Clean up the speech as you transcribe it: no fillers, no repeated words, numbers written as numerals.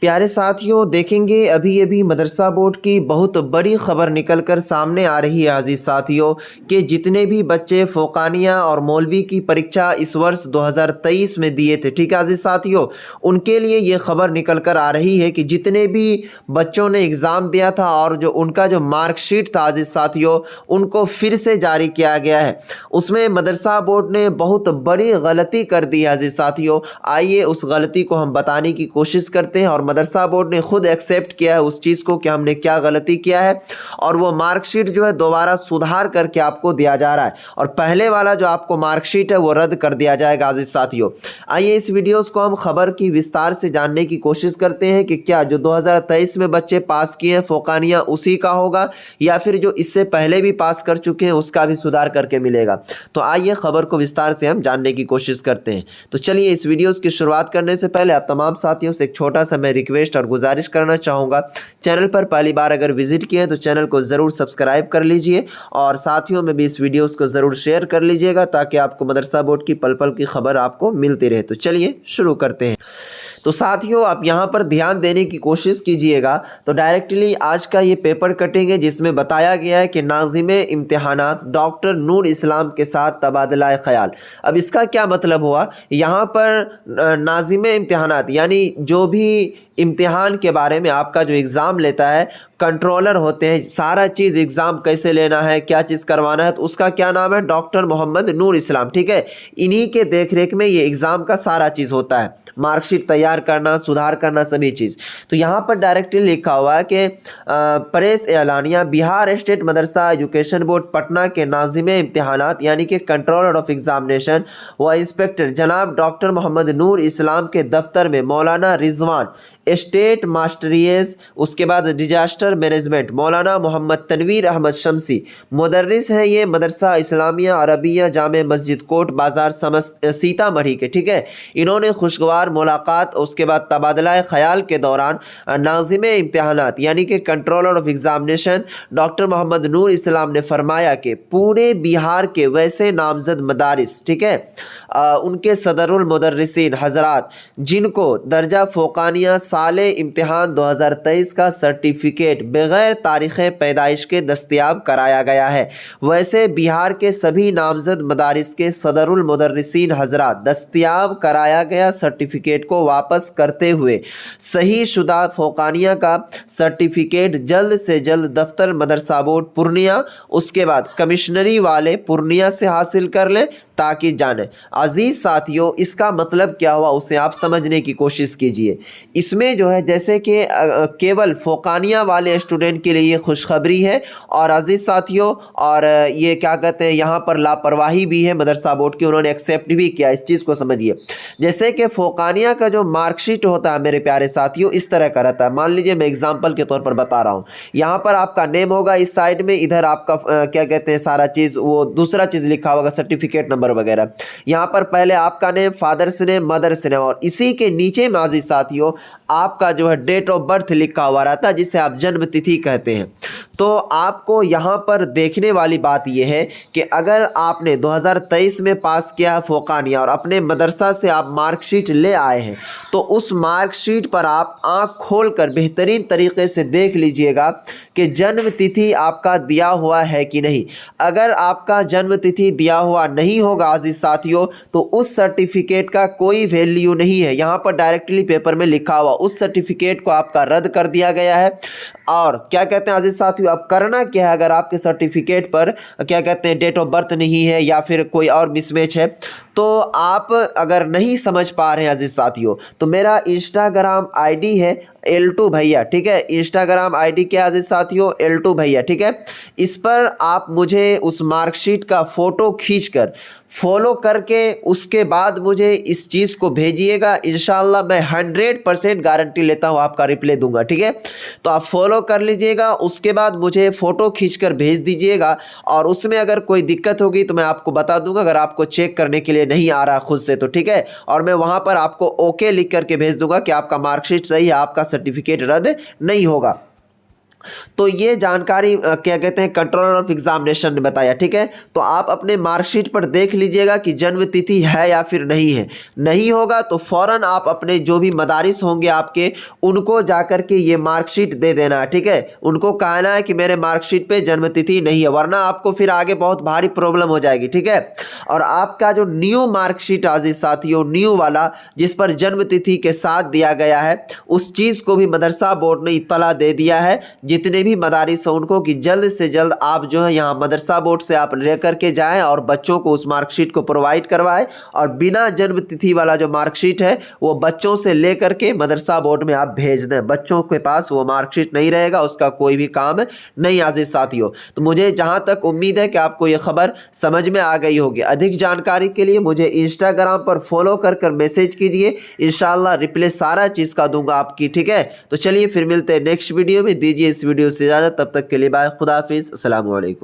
प्यारे साथियों, देखेंगे अभी अभी मदरसा बोर्ड की बहुत बड़ी खबर निकल कर सामने आ रही है अजीज़ साथियों कि जितने भी बच्चे फ़ोकानिया और मौलवी की परीक्षा इस वर्ष 2023 में दिए थे, ठीक है अजीज़ साथियों, उनके लिए ये खबर निकल कर आ रही है कि जितने भी बच्चों ने एग्ज़ाम दिया था और जो उनका जो मार्कशीट था अजीज़ साथियों, उनको फिर से जारी किया गया है। उसमें मदरसा बोर्ड ने बहुत बड़ी गलती कर दी है अजीज़ साथियों। आइए उस गलती को हम बताने की कोशिश करते हैं और मदरसा बोर्ड ने खुद एक्सेप्ट किया है उस चीज़ को कि हमने क्या गलती किया है, और वो मार्कशीट जो है दोबारा सुधार करके आपको दिया जा रहा है और पहले वाला जो आपको मार्कशीट है वो रद्द कर दिया जाएगा अजीज साथियों। आइए इस वीडियोस को हम खबर की विस्तार से जानने की कोशिश करते हैं कि क्या जो 2023 में बच्चे पास किए हैं फ़ोकानिया उसी का होगा या फिर जो इससे पहले भी पास कर चुके हैं उसका भी सुधार करके मिलेगा। तो आइए खबर को विस्तार से हम जानने की कोशिश करते हैं। तो चलिए इस वीडियोस की शुरुआत करने से पहले आप तमाम साथियों से एक छोटा सा मैं रिक्वेस्ट और गुजारिश करना चाहूँगा, चैनल पर पहली बार अगर विजिट किए तो चैनल को ज़रूर सब्सक्राइब कर लीजिए और साथियों में भी इस वीडियोस को ज़रूर शेयर कर लीजिएगा ताकि आपको मदरसा बोर्ड की पल पल की खबर आपको मिलती रहे। तो चलिए शुरू करते हैं। तो साथियों आप यहाँ पर ध्यान देने की कोशिश कीजिएगा। तो डायरेक्टली आज का ये पेपर कटिंग है जिसमें बताया गया है कि नाज़िमे इम्तिहानात डॉक्टर नूर इस्लाम के साथ तबादला ख्याल। अब इसका क्या मतलब हुआ, यहाँ पर नाज़िमे इम्तिहानात यानी जो भी इम्तिहान के बारे में आपका जो एग्ज़ाम लेता है, कंट्रोलर होते हैं, सारा चीज़ एग्ज़ाम कैसे लेना है, क्या चीज़ करवाना है, तो उसका क्या नाम है, डॉक्टर मोहम्मद नूर इस्लाम, ठीक है। इन्हीं के देख रेख में ये एग्ज़ाम का सारा चीज़ होता है, मार्कशीट तैयार करना, सुधार करना, सभी चीज़। तो यहाँ पर डायरेक्टली लिखा हुआ है कि प्रेस एलानिया, बिहार स्टेट मदरसा एजुकेशन बोर्ड पटना के नाज़िमे इम्तिहानात यानी कि कंट्रोलर ऑफ एग्जामिनेशन व इंस्पेक्टर जनाब डॉक्टर मोहम्मद नूर इस्लाम के दफ्तर में मौलाना रिजवान स्टेट मास्टरियस, उसके बाद डिजास्टर मैनेजमेंट मौलाना मोहम्मद तनवीर अहमद शमसी, मुदर्रिस है ये मदरसा इस्लामिया अरबिया जामे मस्जिद कोट बाज़ार सीतामढ़ी के, ठीक है। इन्होंने खुशगवार मुलाकात उसके बाद तबादला ख्याल के दौरान नाज़िमे इम्तिहानात यानी कि controller of examination doctor Mohammad Noor Islam ने फरमाया कि पूरे बिहार के वैसे नामजद मदारिस, ठीक है, उनके सदरुल मुदर्रिसीन हजरात जिनको दर्जा फ़ोकानिया साले इम्तिहान 2023 का सर्टिफिकेट बग़ैर तारीख़ पैदाइश के दस्तयाब कराया गया है, वैसे बिहार के सभी नामजद मदारिस के सदरुल मुदर्रिसीन हजरात दस्तयाब कराया गया सर्टिफिकेट को वापस करते हुए सही शुदा फ़ोकानिया का सर्टिफिकेट जल्द से जल्द दफ्तर मदरसा बोर्ड पूर्णिया, उसके बाद कमिश्नरी वाले पूर्णिया से हासिल कर लें ताकि जाने। अजीज़ साथियों, इसका मतलब क्या हुआ उसे आप समझने की कोशिश कीजिए। इसमें जो है जैसे कि केवल फ़ोकानिया वाले स्टूडेंट के लिए ये खुशखबरी है और अजीज़ साथियों, और ये क्या कहते हैं, यहाँ पर लापरवाही भी है मदरसा बोर्ड की, उन्होंने एक्सेप्ट भी किया। इस चीज़ को समझिए, जैसे कि फ़ोकानिया का जो मार्कशीट होता है मेरे प्यारे साथियों इस तरह का रहता है। मान लीजिए मैं एग्जाम्पल के तौर पर बता रहा हूँ, यहाँ पर आपका नेम होगा इस साइड में, इधर आपका क्या कहते हैं सारा चीज़ वो दूसरा चीज़ लिखा होगा, सर्टिफिकेट नंबर वगैरह। यहाँ पर पहले आपका name, father's name, mother's name, और इसी के नीचे में अजीज साथियों आपका जो है डेट ऑफ बर्थ लिखा हुआ रहता है जिसे आप जन्म तिथि कहते हैं। तो आपको यहाँ पर देखने वाली बात यह है कि अगर आपने 2023 में पास किया फ़ोकानिया और अपने मदरसा से आप मार्कशीट ले आए हैं तो उस मार्कशीट पर आप आँख खोलकर बेहतरीन तरीके से देख लीजिएगा कि जन्म तिथि आपका दिया हुआ है कि नहीं। अगर आपका जन्म तिथि दिया हुआ नहीं होगा अजीज साथियों तो उस सर्टिफिकेट का कोई वैल्यू नहीं है। यहाँ पर डायरेक्टली पेपर में लिखा हुआ उस सर्टिफिकेट को आपका रद्द कर दिया गया है। और क्या कहते हैं अजीज साथियों, अब करना क्या है, अगर आपके सर्टिफिकेट पर क्या कहते हैं डेट ऑफ बर्थ नहीं है या फिर कोई और मिसमैच है, तो आप अगर नहीं समझ पा रहे हैं अजीज साथियों तो मेरा इंस्टाग्राम आईडी है L2 भैया, ठीक है। इंस्टाग्राम आईडी क्या अजीज साथियों, L2 भैया, ठीक है। इस पर आप मुझे उस मार्कशीट का फ़ोटो खींचकर फॉलो करके उसके बाद मुझे इस चीज़ को भेजिएगा। इंशाल्लाह मैं 100% गारंटी लेता हूँ आपका रिप्लाई दूंगा, ठीक है। तो आप फॉलो कर लीजिएगा, उसके बाद मुझे फ़ोटो खींचकर भेज दीजिएगा और उसमें अगर कोई दिक्कत होगी तो मैं आपको बता दूंगा, अगर आपको चेक करने के लिए नहीं आ रहा खुद से तो, ठीक है। और मैं वहाँ पर आपको ओके लिख करके भेज दूंगा कि आपका मार्कशीट सही है, आपका सर्टिफिकेट रद्द नहीं होगा। तो ये जानकारी क्या कहते हैं कंट्रोलर ऑफ एग्जामिनेशन ने बताया, ठीक है। तो आप अपने मार्कशीट पर देख लीजिएगा कि जन्म तिथि है या फिर नहीं है। नहीं होगा तो फौरन आप अपने जो भी मदारिस होंगे आपके, उनको जाकर के ये मार्कशीट दे देना है, ठीक है। उनको कहना है कि मेरे मार्कशीट पे जन्म तिथि नहीं है, वरना आपको फिर आगे बहुत भारी प्रॉब्लम हो जाएगी, ठीक है। और आपका जो न्यू मार्कशीट अजीज साथियों, न्यू वाला जिस पर जन्म तिथि के साथ दिया गया है, उस चीज़ को भी मदरसा बोर्ड ने इत्तला दे दिया है जितने भी मदारिस हैं उनको, कि जल्द से जल्द आप जो है यहाँ मदरसा बोर्ड से आप लेकर के जाएं और बच्चों को उस मार्कशीट को प्रोवाइड करवाएं। और बिना जन्म तिथि वाला जो मार्कशीट है वो बच्चों से लेकर के मदरसा बोर्ड में आप भेज दें। बच्चों के पास वो मार्कशीट नहीं रहेगा, उसका कोई भी काम नहीं आजीज साथियों। तो मुझे जहाँ तक उम्मीद है कि आपको ये खबर समझ में आ गई होगी। अधिक जानकारी के लिए मुझे इंस्टाग्राम पर फॉलो कर मैसेज कीजिए, इंशाल्लाह रिप्लाई सारा चीज़ का दूंगा आपकी, ठीक है। तो चलिए फिर मिलते हैं नेक्स्ट वीडियो में। दीजिए इस वीडियो से इजाज़त, तब तक के लिए बाय, खुदा हाफिज़, अस्सलाम वालेकुम।